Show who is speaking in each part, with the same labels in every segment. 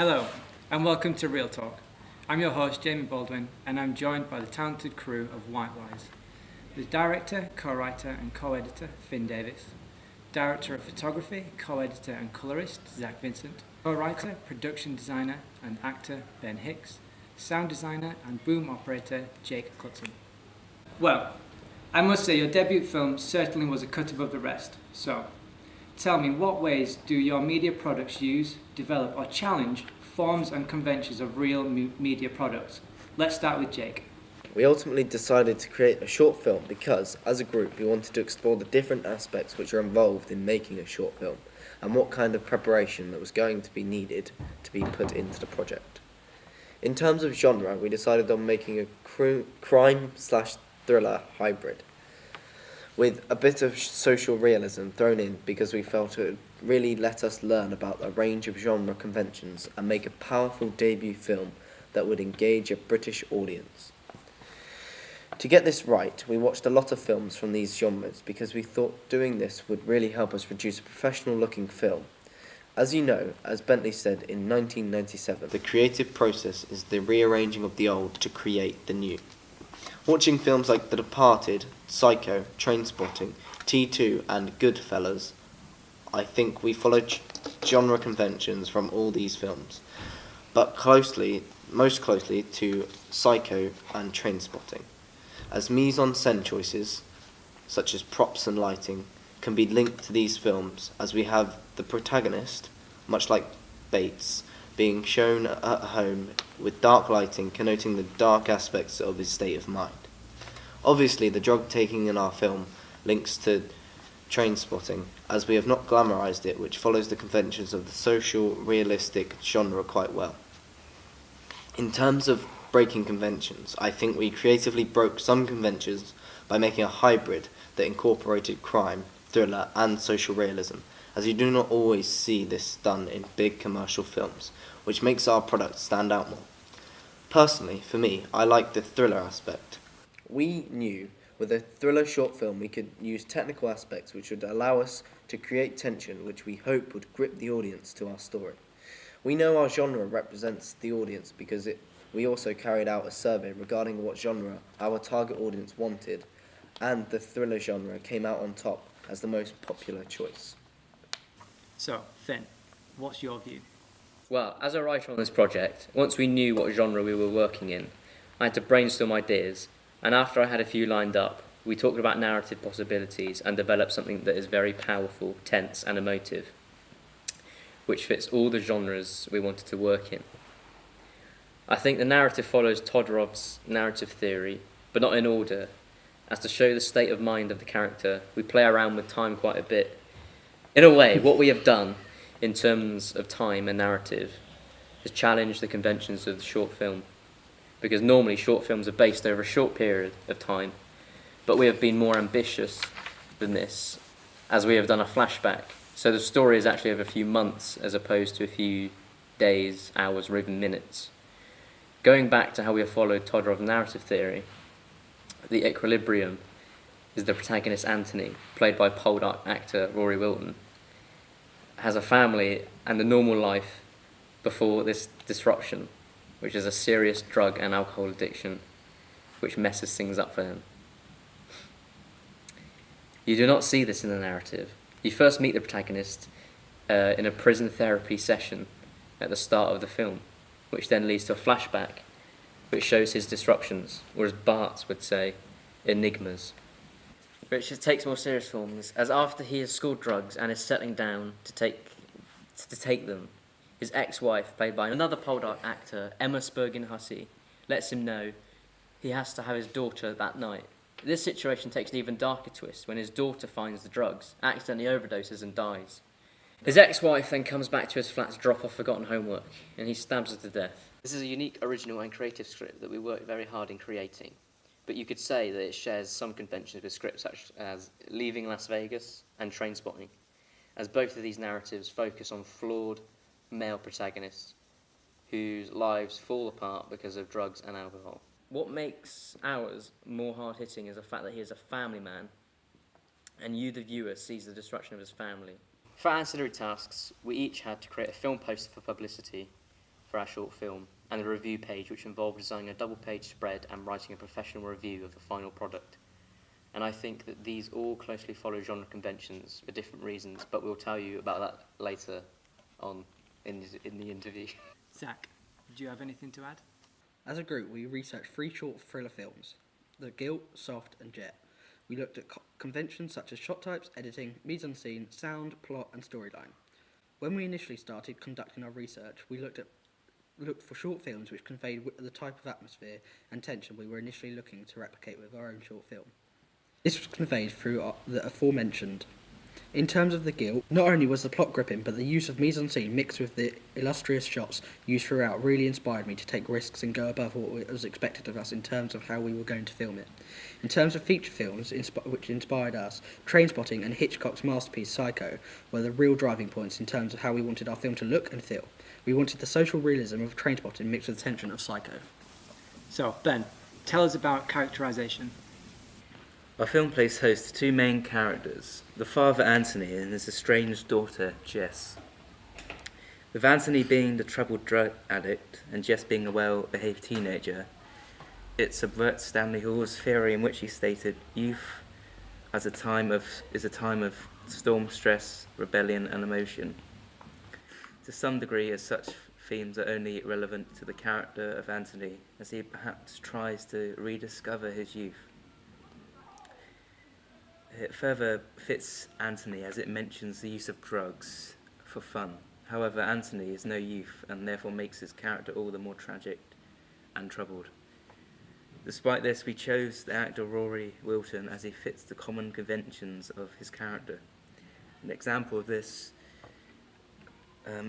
Speaker 1: Hello, and welcome to Real Talk. I'm your host, Jamie Baldwin, and I'm joined by the talented crew of Whitewise. The director, co-writer, and co-editor, Finn Davis. Director of photography, co-editor, and colorist, Zach Vincent. Co-writer, production designer, and actor, Ben Hicks. Sound designer and boom operator, Jake Clutton. Well, I must say your debut film certainly was a cut above the rest, so tell me, what ways do your media products use, develop, or challenge forms and conventions of real media products? Let's start with Jake.
Speaker 2: We ultimately decided to create a short film because, as a group, we wanted to explore the different aspects which are involved in making a short film and what kind of preparation that was going to be needed to be put into the project. In terms of genre, we decided on making a crime/thriller hybrid, with a bit of social realism thrown in because we felt it would really let us learn about a range of genre conventions and make a powerful debut film that would engage a British audience. To get this right, we watched a lot of films from these genres because we thought doing this would really help us produce a professional-looking film. As you know, as Bentley said in 1997, the creative process is the rearranging of the old to create the new. Watching films like The Departed, Psycho, Trainspotting, T2 and Goodfellas, I think we followed genre conventions from all these films, but most closely to Psycho and Trainspotting, as mise-en-scène choices, such as props and lighting, can be linked to these films, as we have the protagonist, much like Bates, being shown at home with dark lighting connoting the dark aspects of his state of mind. Obviously, the drug taking in our film links to Trainspotting, as we have not glamorized it, which follows the conventions of the social, realistic genre quite well. In terms of breaking conventions, I think we creatively broke some conventions by making a hybrid that incorporated crime, thriller, and social realism, as you do not always see this done in big commercial films, which makes our product stand out more. Personally, for me, I like the thriller aspect. We knew with a thriller short film we could use technical aspects which would allow us to create tension which we hope would grip the audience to our story. We know our genre represents the audience because we also carried out a survey regarding what genre our target audience wanted, and the thriller genre came out on top as the most popular choice.
Speaker 1: So, Finn, what's your view?
Speaker 3: Well, as a writer on this project, once we knew what genre we were working in, I had to brainstorm ideas, and after I had a few lined up, we talked about narrative possibilities and developed something that is very powerful, tense, and emotive, which fits all the genres we wanted to work in. I think the narrative follows Todorow's narrative theory, but not in order. As to show the state of mind of the character, we play around with time quite a bit. In a way, what we have done in terms of time and narrative is challenge the conventions of the short film, because normally short films are based over a short period of time, but we have been more ambitious than this, as we have done a flashback, so the story is actually of a few months as opposed to a few days, hours, or even minutes. Going back to how we have followed Todorov's narrative theory, the equilibrium is the protagonist Anthony, played by Poldark actor Rory Wilton, has a family and a normal life before this disruption, which is a serious drug and alcohol addiction, which messes things up for him. You do not see this in the narrative. You first meet the protagonist in a prison therapy session at the start of the film, which then leads to a flashback which shows his disruptions, or as Barthes would say, enigmas. Which takes more serious forms, as after he has scored drugs and is settling down to take them, his ex-wife, played by another Poldark actor, Emma Spurgeon-Hussey, lets him know he has to have his daughter that night. This situation takes an even darker twist when his daughter finds the drugs, accidentally overdoses and dies. His ex-wife then comes back to his flat to drop off forgotten homework, and he stabs her to death. This is a unique, original and creative script that we worked very hard in creating, but you could say that it shares some conventions with scripts such as Leaving Las Vegas and Trainspotting, as both of these narratives focus on flawed male protagonists whose lives fall apart because of drugs and alcohol. What makes ours more hard-hitting is the fact that he is a family man, and you, the viewer, sees the destruction of his family. For ancillary tasks, we each had to create a film poster for publicity, for our short film, and a review page which involved designing a double-page spread and writing a professional review of the final product. And I think that these all closely follow genre conventions for different reasons, but we'll tell you about that later on in the interview.
Speaker 1: Zach, do you have anything to add?
Speaker 4: As a group, we researched 3 short thriller films, The Guilt, Soft and Jet. We looked at conventions such as shot types, editing, mise-en-scene, sound, plot and storyline. When we initially started conducting our research, we looked for short films which conveyed the type of atmosphere and tension we were initially looking to replicate with our own short film. This was conveyed through the aforementioned. In terms of The Guilt, not only was the plot gripping, but the use of mise-en-scene mixed with the illustrious shots used throughout really inspired me to take risks and go above what was expected of us in terms of how we were going to film it. In terms of feature films which inspired us, Trainspotting and Hitchcock's masterpiece Psycho were the real driving points in terms of how we wanted our film to look and feel. We wanted the social realism of Trainspotting mixed with the tension of Psycho.
Speaker 1: So, Ben, tell us about characterisation.
Speaker 5: Our film plays host to 2 main characters, the father Anthony and his estranged daughter Jess. With Anthony being the troubled drug addict and Jess being a well-behaved teenager, it subverts Stanley Hall's theory in which he stated youth is a time of storm, stress, rebellion and emotion. To some degree, as such themes are only relevant to the character of Anthony as he perhaps tries to rediscover his youth. It further fits Anthony as it mentions the use of drugs for fun. However, Anthony is no youth and therefore makes his character all the more tragic and troubled. Despite this, we chose the actor Rory Wilton as he fits the common conventions of his character. An example of this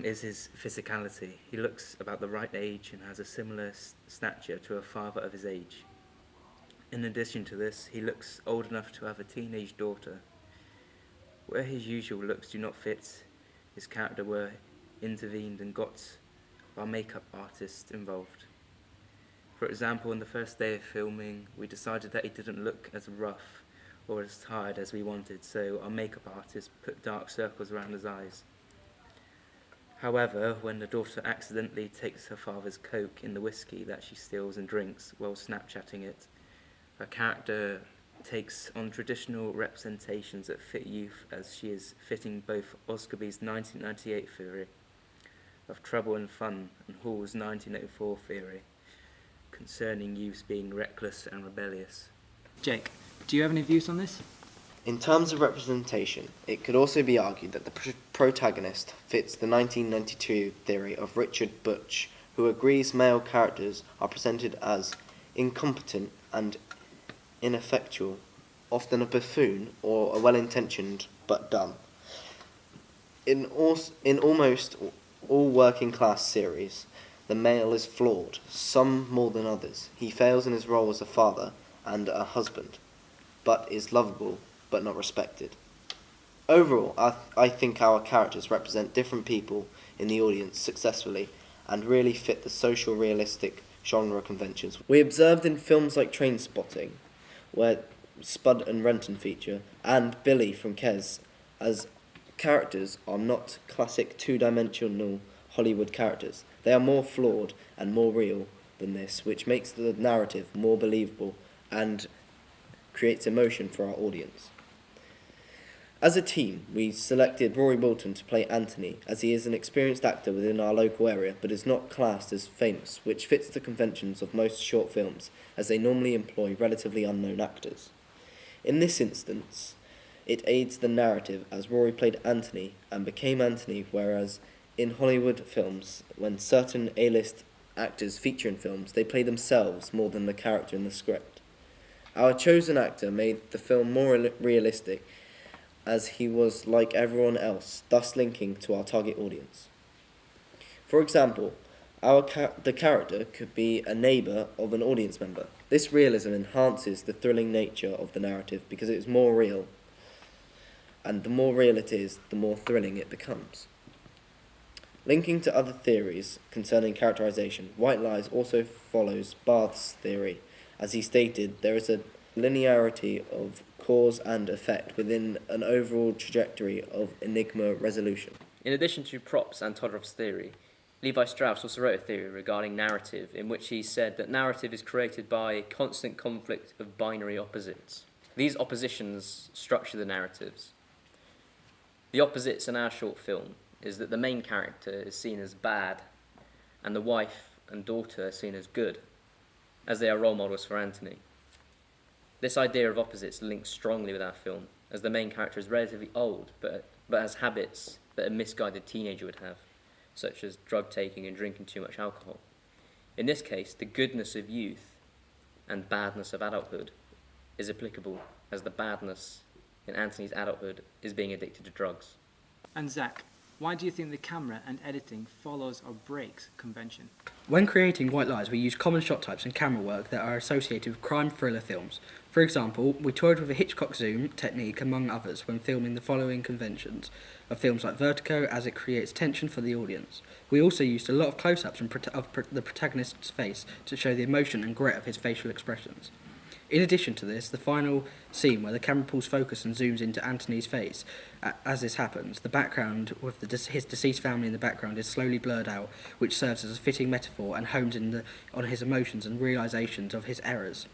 Speaker 5: is his physicality. He looks about the right age and has a similar stature to a father of his age. In addition to this, he looks old enough to have a teenage daughter. Where his usual looks do not fit, his character were intervened and got our makeup artist involved. For example, on the first day of filming, we decided that he didn't look as rough or as tired as we wanted, so our makeup artist put dark circles around his eyes. However, when the daughter accidentally takes her father's coke in the whiskey that she steals and drinks while Snapchatting it, her character takes on traditional representations that fit youth, as she is fitting both Oscarby's 1998 theory of trouble and fun and Hall's 1904 theory concerning youth being reckless and rebellious.
Speaker 1: Jake, do you have any views on this?
Speaker 2: In terms of representation, it could also be argued that the protagonist fits the 1992 theory of Richard Butch, who agrees male characters are presented as incompetent and ineffectual, often a buffoon or a well-intentioned but dumb. In almost all working-class series, the male is flawed, some more than others. He fails in his role as a father and a husband, but is lovable but not respected. Overall, I think our characters represent different people in the audience successfully and really fit the social realistic genre conventions we observed in films like Trainspotting, where Spud and Renton feature, and Billy from Kes, as characters are not classic two-dimensional Hollywood characters. They are more flawed and more real than this, which makes the narrative more believable and creates emotion for our audience. As a team, we selected Rory Wilton to play Anthony, as he is an experienced actor within our local area, but is not classed as famous, which fits the conventions of most short films, as they normally employ relatively unknown actors. In this instance, it aids the narrative, as Rory played Anthony and became Anthony, whereas in Hollywood films, when certain A-list actors feature in films, they play themselves more than the character in the script. Our chosen actor made the film more realistic, as he was like everyone else, thus linking to our target audience. For example, the character could be a neighbour of an audience member. This realism enhances the thrilling nature of the narrative because it is more real, and the more real it is, the more thrilling it becomes. Linking to other theories concerning characterization, White Lies also follows Barth's theory. As he stated, there is a linearity of cause and effect within an overall trajectory of enigma resolution.
Speaker 3: In addition to props and Todorow's theory, Levi Strauss also wrote a theory regarding narrative, in which he said that narrative is created by a constant conflict of binary opposites. These oppositions structure the narratives. The opposites in our short film is that the main character is seen as bad, and the wife and daughter are seen as good, as they are role models for Anthony. This idea of opposites links strongly with our film, as the main character is relatively old, but has habits that a misguided teenager would have, such as drug taking and drinking too much alcohol. In this case, the goodness of youth and badness of adulthood is applicable, as the badness in Anthony's adulthood is being addicted to drugs.
Speaker 1: And Zach, why do you think the camera and editing follows or breaks convention?
Speaker 4: When creating White Lies, we use common shot types and camera work that are associated with crime thriller films. For example, we toyed with a Hitchcock zoom technique, among others, when filming the following conventions of films like Vertigo, as it creates tension for the audience. We also used a lot of close-ups of the protagonist's face to show the emotion and grit of his facial expressions. In addition to this, the final scene where the camera pulls focus and zooms into Anthony's face, as this happens, the background with his deceased family in the background is slowly blurred out, which serves as a fitting metaphor and hones on his emotions and realizations of his errors.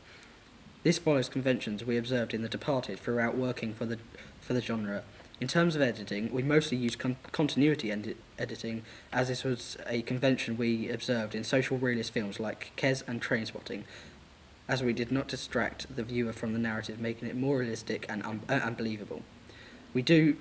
Speaker 4: This follows conventions we observed in The Departed throughout working for the genre. In terms of editing, we mostly used continuity editing, as this was a convention we observed in social realist films like Kes and Trainspotting, as we did not distract the viewer from the narrative, making it more realistic and unbelievable. We do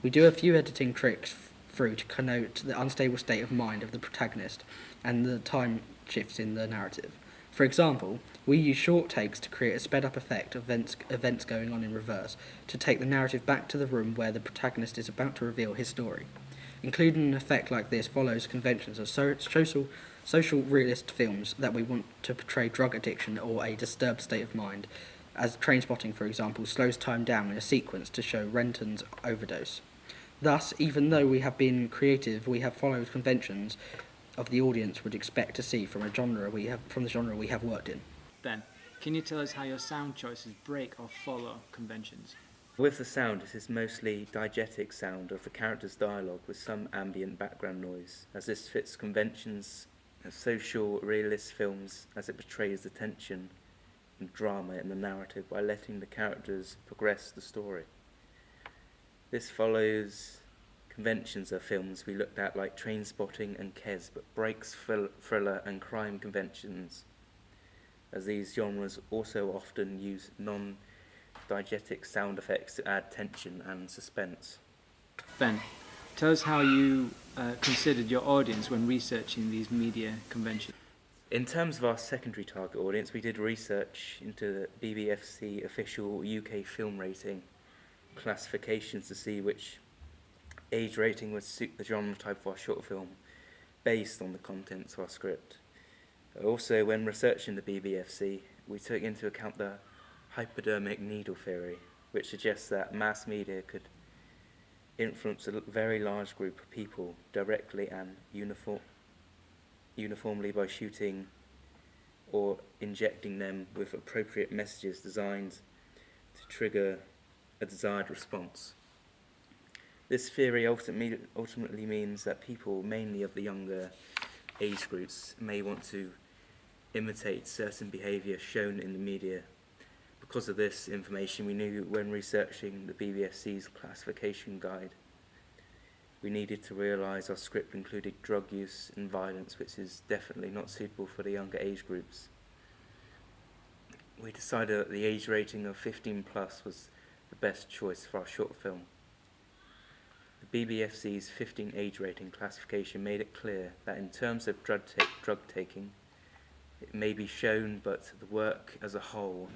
Speaker 4: a few editing tricks through to connote the unstable state of mind of the protagonist and the time shifts in the narrative. For example, we use short takes to create a sped-up effect of events going on in reverse, to take the narrative back to the room where the protagonist is about to reveal his story. Including an effect like this follows conventions of social realist films that we want to portray drug addiction or a disturbed state of mind, as Trainspotting, for example, slows time down in a sequence to show Renton's overdose. Thus, even though we have been creative, we have followed conventions of the audience would expect to see from the genre we have worked in.
Speaker 1: Ben, can you tell us how your sound choices break or follow conventions?
Speaker 5: With the sound, it is mostly diegetic sound of the character's dialogue with some ambient background noise, as this fits conventions of social realist films, as it portrays the tension and drama in the narrative by letting the characters progress the story. This follows conventions of films we looked at like Trainspotting and Kes, but breaks thriller and crime conventions, as these genres also often use non-diegetic sound effects to add tension and suspense.
Speaker 1: Ben, tell us how you considered your audience when researching these media conventions.
Speaker 5: In terms of our secondary target audience, we did research into the BBFC official UK film rating classifications to see which age rating would suit the genre type of our short film based on the contents of our script. Also, when researching the BBFC, we took into account the hypodermic needle theory, which suggests that mass media could influence a very large group of people directly and uniformly by shooting or injecting them with appropriate messages designed to trigger a desired response. This theory ultimately means that people, mainly of the younger age groups, may want to imitate certain behaviour shown in the media. Because of this information, we knew when researching the BBFC's classification guide, we needed to realise our script included drug use and violence, which is definitely not suitable for the younger age groups. We decided that the age rating of 15 plus was the best choice for our short film. The BBFC's 15 age rating classification made it clear that in terms of drug taking, it may be shown, but the work as a whole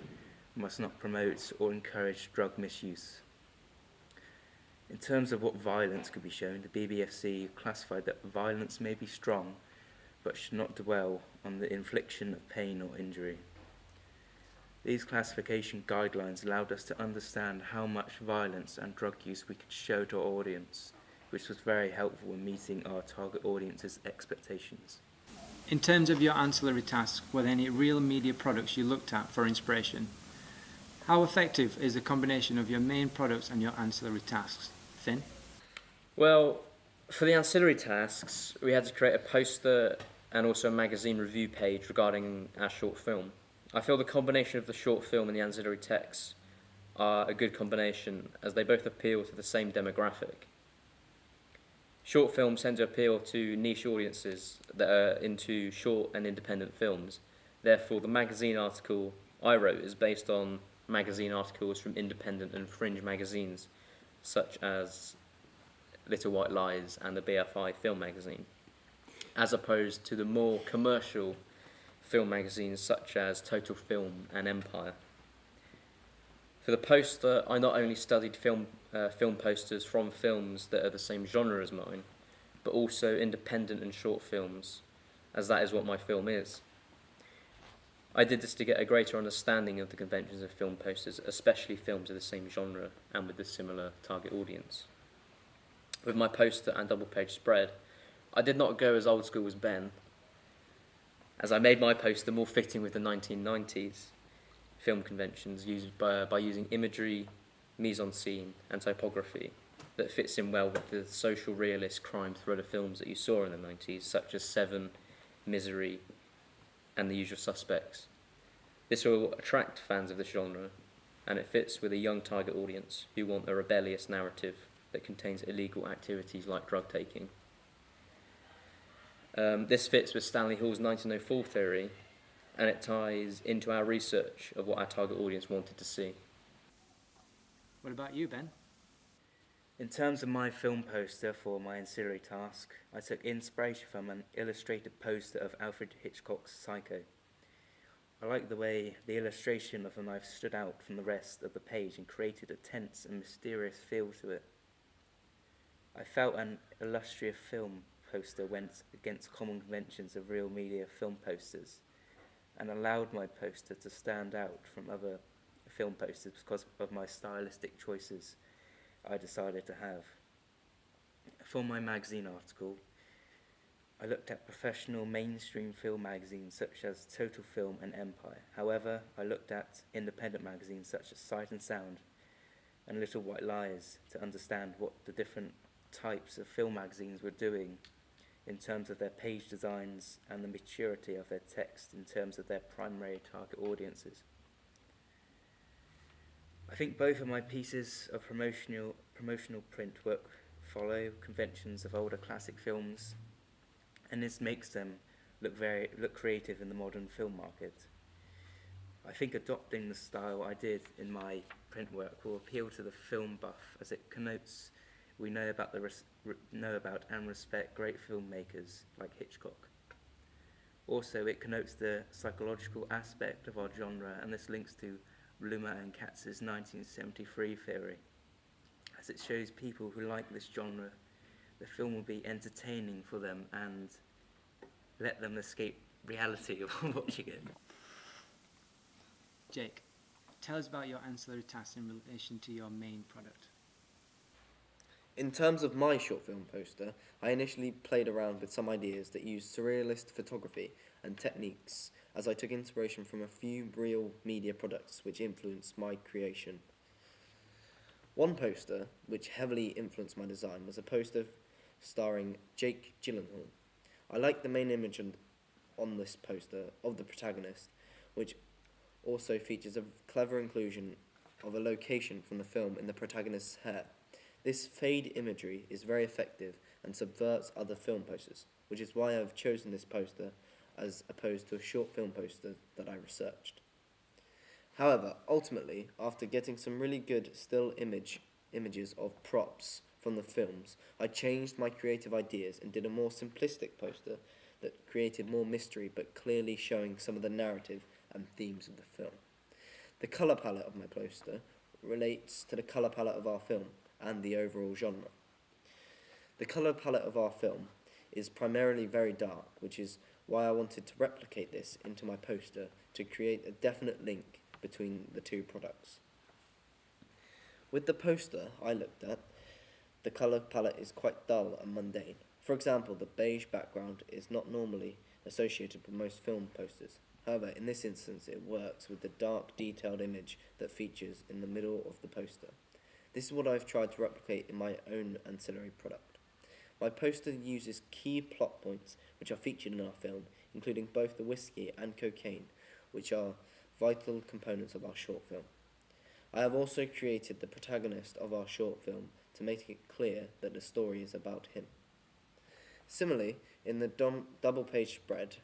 Speaker 5: must not promote or encourage drug misuse. In terms of what violence could be shown, the BBFC classified that violence may be strong, but should not dwell on the infliction of pain or injury. These classification guidelines allowed us to understand how much violence and drug use we could show to our audience, which was very helpful in meeting our target audience's expectations.
Speaker 1: In terms of your ancillary tasks, were there any real media products you looked at for inspiration? How effective is the combination of your main products and your ancillary tasks? Finn?
Speaker 3: Well, For the ancillary tasks, we had to create a poster and also a magazine review page regarding our short film. I feel the combination of the short film and the ancillary texts are a good combination as they both appeal to the same demographic. Short films tend to appeal to niche audiences that are into short and independent films. Therefore, the magazine article I wrote is based on magazine articles from independent and fringe magazines, such as Little White Lies and the BFI film magazine, as opposed to the more commercial film magazines such as Total Film and Empire. For the poster, I not only studied film posters from films that are the same genre as mine, but also independent and short films, as that is what my film is. I did this to get a greater understanding of the conventions of film posters, especially films of the same genre and with a similar target audience. With my poster and double-page spread, I did not go as old school as Ben, as I made my poster more fitting with the 1990s film conventions used by using imagery, mise-en-scene and typography that fits in well with the social realist crime thriller films that you saw in the 90s, such as Seven, Misery and The Usual Suspects. This will attract fans of the genre, and it fits with a young target audience who want a rebellious narrative that contains illegal activities like drug taking. This fits with Stanley Hall's 1904 theory, and it ties into our research of what our target audience wanted to see.
Speaker 1: What about you, Ben?
Speaker 5: In terms of my film poster for my ancillary task, I took inspiration from an illustrated poster of Alfred Hitchcock's Psycho. I liked the way the illustration of the knife stood out from the rest of the page and created a tense and mysterious feel to it. I felt an illustrative film poster went against common conventions of real media film posters and allowed my poster to stand out from other film posters because of my stylistic choices I decided to have. For my magazine article, I looked at professional mainstream film magazines such as Total Film and Empire. However, I looked at independent magazines such as Sight and Sound and Little White Lies to understand what the different types of film magazines were doing in terms of their page designs and the maturity of their text in terms of their primary target audiences. I think both of my pieces of promotional print work follow conventions of older classic films, and this makes them look creative in the modern film market. I think adopting the style I did in my print work will appeal to the film buff, as it connotes we know about and respect great filmmakers like Hitchcock. Also, it connotes the psychological aspect of our genre, and this links to Blumer and Katz's 1973 theory. As it shows people who like this genre, the film will be entertaining for them and let them escape reality of watching it.
Speaker 1: Jake, tell us about your ancillary tasks in relation to your main product.
Speaker 2: In terms of my short film poster, I initially played around with some ideas that used surrealist photography and techniques, as I took inspiration from a few real media products which influenced my creation. One poster which heavily influenced my design was a poster starring Jake Gyllenhaal. I liked the main image on this poster of the protagonist, which also features a clever inclusion of a location from the film in the protagonist's hair. This fade imagery is very effective and subverts other film posters, which is why I've chosen this poster as opposed to a short film poster that I researched. However, ultimately, after getting some really good still images of props from the films, I changed my creative ideas and did a more simplistic poster that created more mystery but clearly showing some of the narrative and themes of the film. The colour palette of my poster relates to the colour palette of our film and the overall genre. The colour palette of our film is primarily very dark, which is why I wanted to replicate this into my poster to create a definite link between the two products. With the poster I looked at, the colour palette is quite dull and mundane. For example, the beige background is not normally associated with most film posters. However, in this instance it works with the dark, detailed image that features in the middle of the poster. This is what I've tried to replicate in my own ancillary product. My poster uses key plot points which are featured in our film, including both the whiskey and cocaine, which are vital components of our short film. I have also created the protagonist of our short film to make it clear that the story is about him. Similarly, in the double-page spread,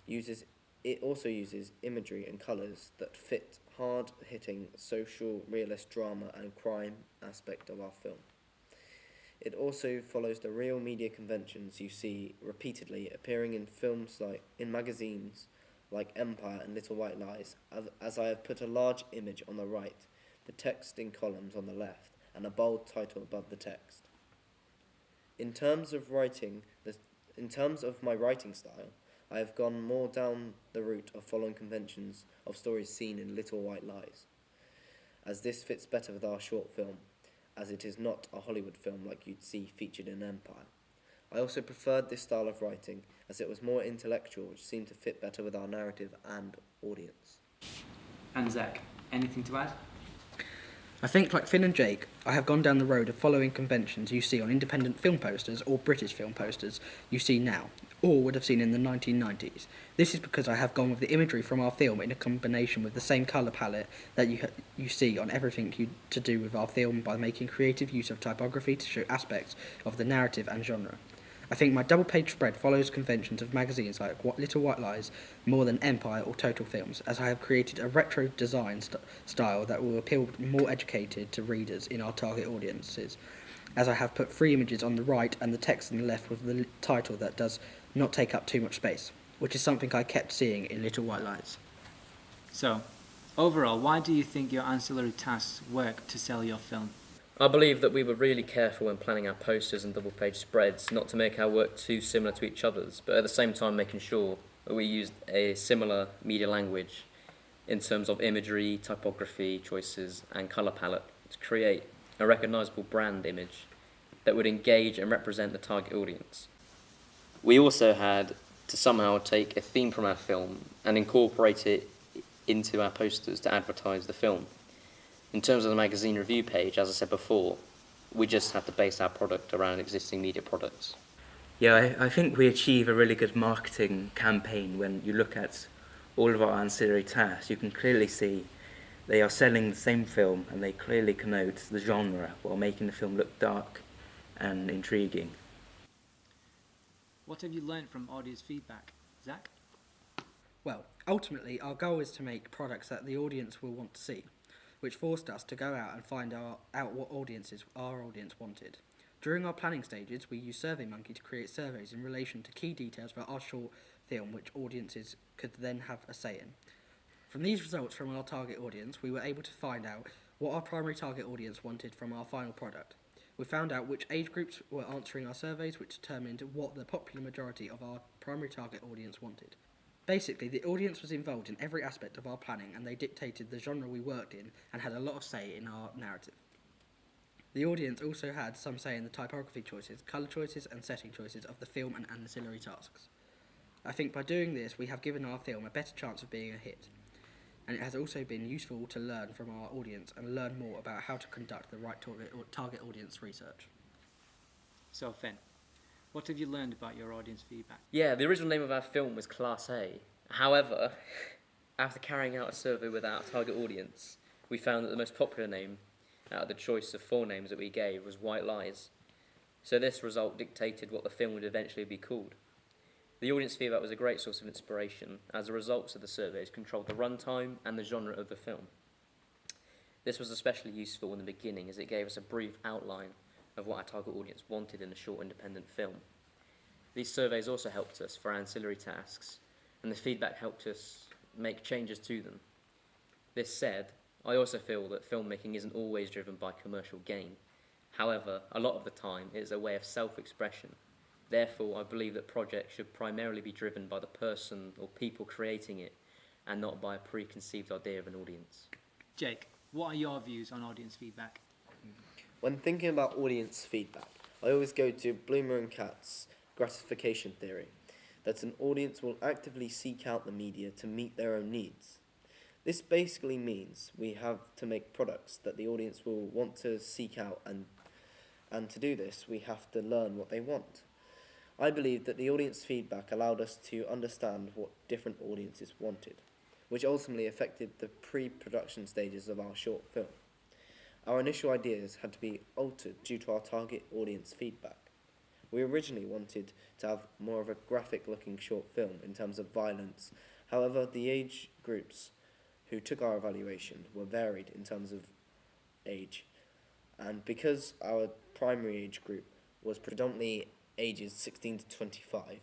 Speaker 2: it also uses imagery and colours that fit hard-hitting social realist drama and crime aspect of our film. It also follows the real media conventions you see repeatedly appearing in films like in magazines like Empire and Little White Lies, as I have put a large image on the right, the text in columns on the left, and a bold title above the text. In terms of my writing style, I have gone more down the route of following conventions of stories seen in Little White Lies, as this fits better with our short film, as it is not a Hollywood film like you'd see featured in Empire. I also preferred this style of writing as it was more intellectual, which seemed to fit better with our narrative and audience.
Speaker 1: And Zach, anything to add?
Speaker 4: I think, like Finn and Jake, I have gone down the road of following conventions you see on independent film posters or British film posters you see now, or would have seen in the 1990s. This is because I have gone with the imagery from our film in a combination with the same colour palette that you see on everything to do with our film by making creative use of typography to show aspects of the narrative and genre. I think my double-page spread follows conventions of magazines like Little White Lies more than Empire or Total Films, as I have created a retro design style that will appeal more educated to readers in our target audiences, as I have put 3 images on the right and the text on the left with the title that does not take up too much space, which is something I kept seeing in Little White Lies.
Speaker 1: So, overall, why do you think your ancillary tasks work to sell your film?
Speaker 3: I believe that we were really careful when planning our posters and double-page spreads not to make our work too similar to each other's, but at the same time making sure that we used a similar media language in terms of imagery, typography choices and colour palette to create a recognisable brand image that would engage and represent the target audience. We also had to somehow take a theme from our film and incorporate it into our posters to advertise the film. In terms of the magazine review page, as I said before, we just had to base our product around existing media products.
Speaker 5: Yeah, I think we achieve a really good marketing campaign when you look at all of our ancillary tasks. You can clearly see they are selling the same film and they clearly connote the genre while making the film look dark and intriguing.
Speaker 1: What have you learned from audience feedback? Zach?
Speaker 4: Well, ultimately, our goal is to make products that the audience will want to see, which forced us to go out and find out what our audience wanted. During our planning stages, we used SurveyMonkey to create surveys in relation to key details about our short film which audiences could then have a say in. From these results from our target audience, we were able to find out what our primary target audience wanted from our final product. We found out which age groups were answering our surveys, which determined what the popular majority of our primary target audience wanted. Basically, the audience was involved in every aspect of our planning and they dictated the genre we worked in and had a lot of say in our narrative. The audience also had some say in the typography choices, colour choices and setting choices of the film and ancillary tasks. I think by doing this we have given our film a better chance of being a hit, and it has also been useful to learn from our audience and learn more about how to conduct the right target audience research.
Speaker 1: So, Finn, what have you learned about your audience feedback?
Speaker 3: Yeah, the original name of our film was Class A. However, after carrying out a survey with our target audience, we found that the most popular name out of the choice of 4 names that we gave was White Lies. So this result dictated what the film would eventually be called. The audience feedback was a great source of inspiration, as the results of the surveys controlled the runtime and the genre of the film. This was especially useful in the beginning, as it gave us a brief outline of what our target audience wanted in a short independent film. These surveys also helped us for our ancillary tasks, and the feedback helped us make changes to them. This said, I also feel that filmmaking isn't always driven by commercial gain. However, a lot of the time it is a way of self-expression. Therefore, I believe that projects should primarily be driven by the person or people creating it, and not by a preconceived idea of an audience.
Speaker 1: Jake, what are your views on audience feedback?
Speaker 2: When thinking about audience feedback, I always go to Bloomer and Katz's gratification theory, that an audience will actively seek out the media to meet their own needs. This basically means we have to make products that the audience will want to seek out And to do this, we have to learn what they want. I believe that the audience feedback allowed us to understand what different audiences wanted, which ultimately affected the pre-production stages of our short film. Our initial ideas had to be altered due to our target audience feedback. We originally wanted to have more of a graphic-looking short film in terms of violence. However, the age groups who took our evaluation were varied in terms of age. And because our primary age group was predominantly ages 16 to 25,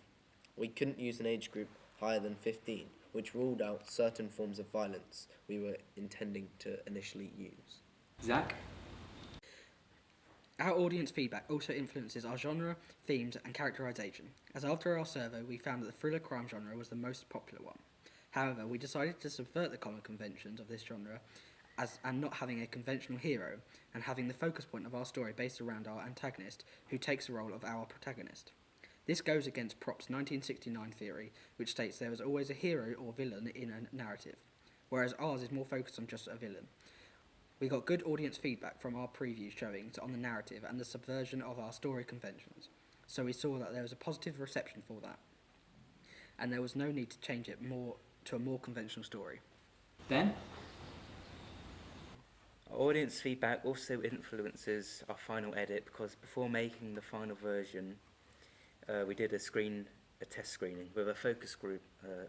Speaker 2: we couldn't use an age group higher than 15, which ruled out certain forms of violence we were intending to initially use.
Speaker 1: Zach?
Speaker 4: Our audience feedback also influences our genre, themes, and characterization, as after our survey we found that the thriller crime genre was the most popular one. However, we decided to subvert the common conventions of this genre and not having a conventional hero, and having the focus point of our story based around our antagonist, who takes the role of our protagonist. This goes against Prop's 1969 theory, which states there is always a hero or villain in a narrative, whereas ours is more focused on just a villain. We got good audience feedback from our preview showings on the narrative and the subversion of our story conventions, so we saw that there was a positive reception for that, and there was no need to change it to a more conventional story.
Speaker 1: Ben?
Speaker 5: Our audience feedback also influences our final edit, because before making the final version, we did a test screening with a focus group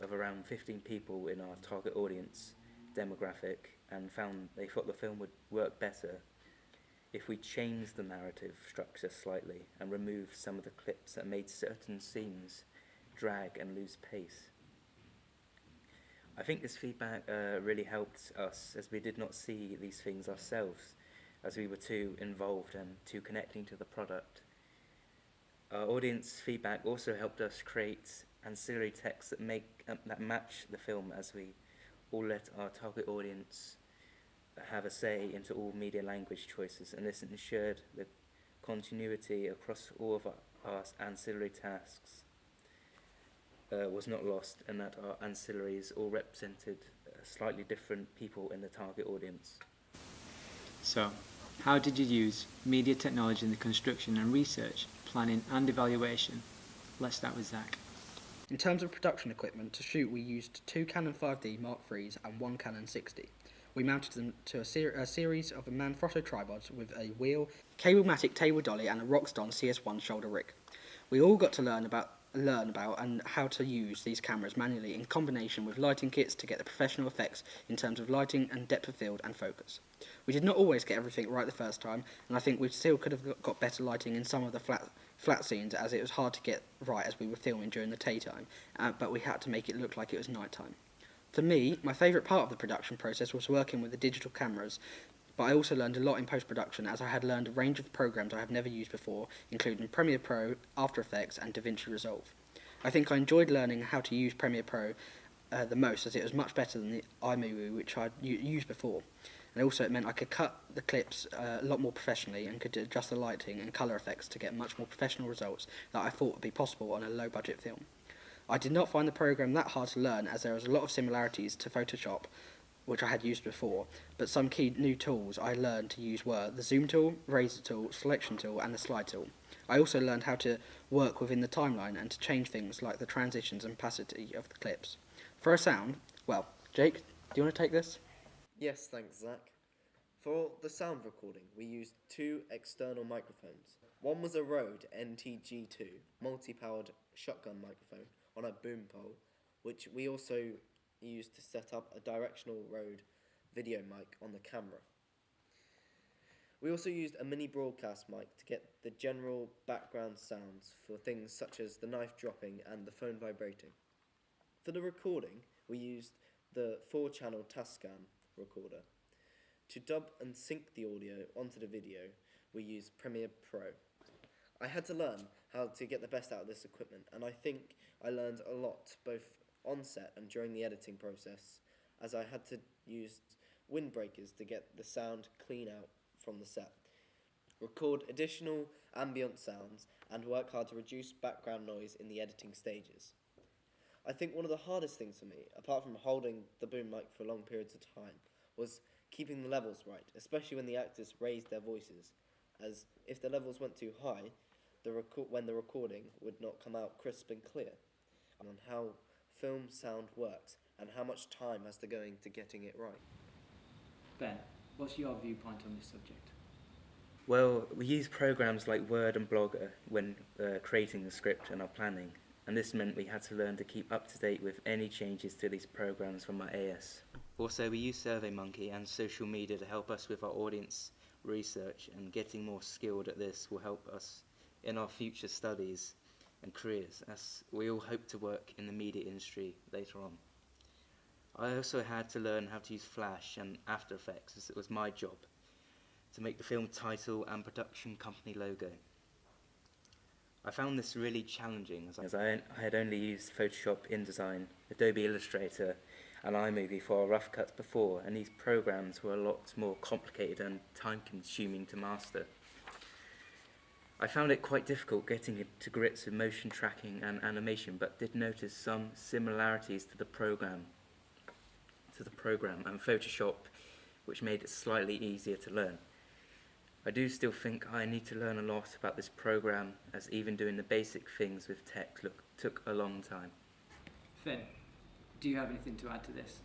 Speaker 5: of around 15 people in our target audience demographic, and found they thought the film would work better if we changed the narrative structure slightly and removed some of the clips that made certain scenes drag and lose pace. I think this feedback really helped us, as we did not see these things ourselves, as we were too involved and too connecting to the product. Our audience feedback also helped us create ancillary texts that match the film, as we all let our target audience have a say into all media language choices, and this ensured the continuity across all of our ancillary tasks was not lost, and that our ancillaries all represented slightly different people in the target audience.
Speaker 1: So, how did you use media technology in the construction and research, planning and evaluation? Let's start with Zach.
Speaker 4: In terms of production equipment, to shoot we used 2 Canon 5D Mark IIIs and 1 Canon 60. We mounted them to a series of Manfrotto tripods with a wheel, Cablematic table dolly and a Roxton CS1 shoulder rig. We all got to learn about and how to use these cameras manually in combination with lighting kits to get the professional effects in terms of lighting and depth of field and focus. We did not always get everything right the first time, and I think we still could have got better lighting in some of the flat scenes, as it was hard to get right as we were filming during the daytime, but we had to make it look like it was nighttime. For me, my favourite part of the production process was working with the digital cameras, but I also learned a lot in post-production, as I had learned a range of programs I have never used before, including Premiere Pro, After Effects and DaVinci Resolve. I think I enjoyed learning how to use Premiere Pro the most, as it was much better than the iMovie which I'd used before, and also it meant I could cut the clips a lot more professionally and could adjust the lighting and colour effects to get much more professional results that I thought would be possible on a low-budget film. I did not find the program that hard to learn, as there was a lot of similarities to Photoshop, which I had used before, but some key new tools I learned to use were the zoom tool, razor tool, selection tool and the slide tool. I also learned how to work within the timeline and to change things like the transitions and opacity of the clips. For a sound, well, Jake, do you want to take this?
Speaker 2: Yes, thanks, Zach. For the sound recording, we used 2 external microphones. One was a Rode NTG2 multi-powered shotgun microphone on a boom pole, which we also used to set up a directional Rode video mic on the camera. We also used a mini broadcast mic to get the general background sounds for things such as the knife dropping and the phone vibrating. For the recording, we used the 4-channel Tascam recorder. To dub and sync the audio onto the video, we used Premiere Pro. I had to learn how to get the best out of this equipment, and I think I learned a lot both on set and during the editing process, as I had to use windbreakers to get the sound clean out from the set, record additional ambient sounds, and work hard to reduce background noise in the editing stages. I think one of the hardest things for me, apart from holding the boom mic for long periods of time, was keeping the levels right, especially when the actors raised their voices, as if the levels went too high, when the recording would not come out crisp and clear, and on how film sound works and how much time has to go into getting it right.
Speaker 1: Ben, what's your viewpoint on this subject?
Speaker 5: Well, we use programs like Word and Blogger when creating the script and our planning, and this meant we had to learn to keep up to date with any changes to these programs from our AS. Also, we use SurveyMonkey and social media to help us with our audience research, and getting more skilled at this will help us in our future studies and careers, as we all hope to work in the media industry later on. I also had to learn how to use Flash and After Effects, as it was my job to make the film title and production company logo. I found this really challenging, as I had only used Photoshop, InDesign, Adobe Illustrator and iMovie for our rough cuts before, and these programs were a lot more complicated and time-consuming to master. I found it quite difficult getting to grips with motion tracking and animation, but did notice some similarities to the program and Photoshop, which made it slightly easier to learn. I do still think I need to learn a lot about this program, as even doing the basic things with text took a long time.
Speaker 1: Finn, do you have anything to add to this?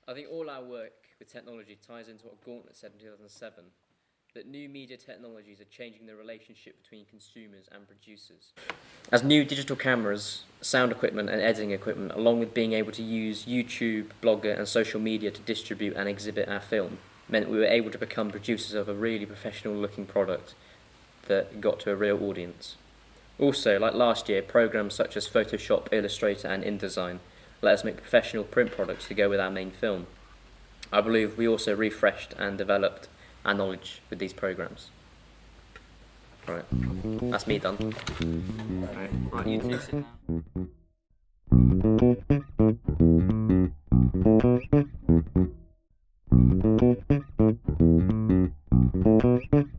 Speaker 3: I think all our work with technology ties into what Gauntlet said in 2007, that new media technologies are changing the relationship between consumers and producers. As new digital cameras, sound equipment and editing equipment, along with being able to use YouTube, Blogger and social media to distribute and exhibit our film, meant we were able to become producers of a really professional looking product that got to a real audience. Also, like last year, programs such as Photoshop, Illustrator and InDesign let us make professional print products to go with our main film. I believe we also refreshed and developed our knowledge with these programs. Right, that's me done. Right, you two sit down.